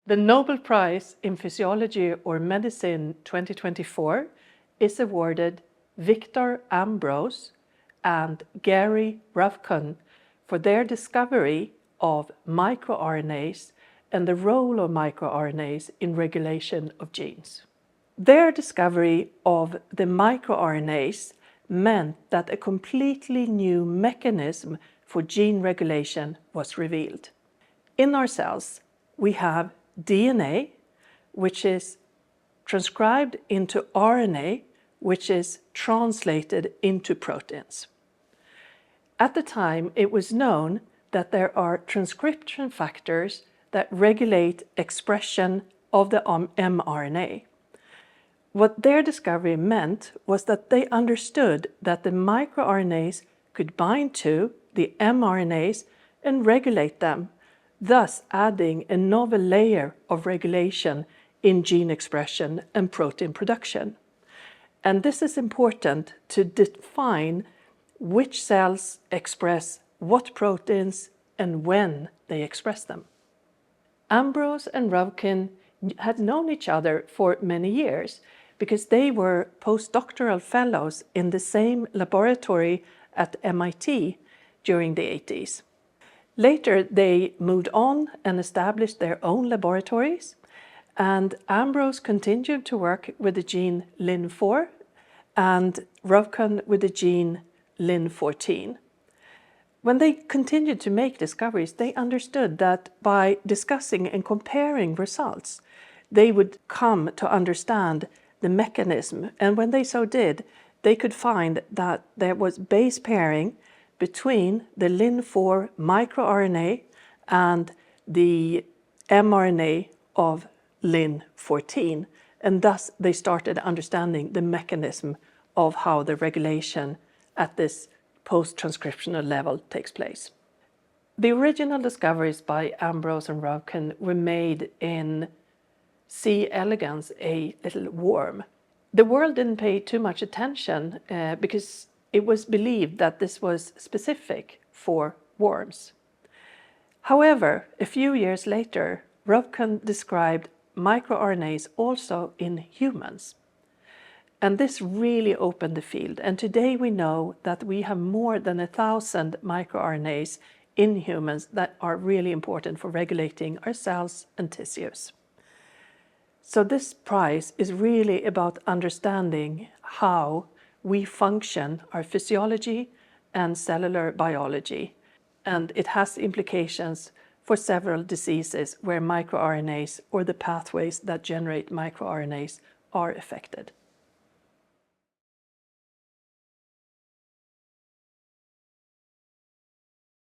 The Nobel Prize in Physiology or Medicine 2024 is awarded Victor Ambros and Gary Ruvkun for their discovery of microRNAs and the role of microRNAs in regulation of genes. Their discovery of the microRNAs meant that a completely new mechanism for gene regulation was revealed. In our cells, we have DNA, which is transcribed into RNA, which is translated into proteins. At the time, it was known that there are transcription factors that regulate expression of the mRNA. What their discovery meant was that they understood that the microRNAs could bind to the mRNAs and regulate them, thus adding a novel layer of regulation in gene expression and protein production. And this is important to define which cells express what proteins and when they express them. Ambros and Ruvkun had known each other for many years because they were postdoctoral fellows in the same laboratory at MIT during the 80s. Later, they moved on and established their own laboratories, and Ambros continued to work with the gene Lin4 and Ruvkun with the gene Lin14. When they continued to make discoveries, they understood that by discussing and comparing results, they would come to understand the mechanism. And when they so did, they could find that there was base pairing between the Lin4 microRNA and the mRNA of Lin14. And thus they started understanding the mechanism of how the regulation at this post-transcriptional level takes place. The original discoveries by Ambros and Ruvkun were made in C. elegans, a little worm. The world didn't pay too much attention because it was believed that this was specific for worms. However, a few years later, Ruvkun described microRNAs also in humans. And this really opened the field. And today we know that we have more than 1,000 microRNAs in humans that are really important for regulating our cells and tissues. So this prize is really about understanding how we function, our physiology and cellular biology. And it has implications for several diseases where microRNAs or the pathways that generate microRNAs are affected.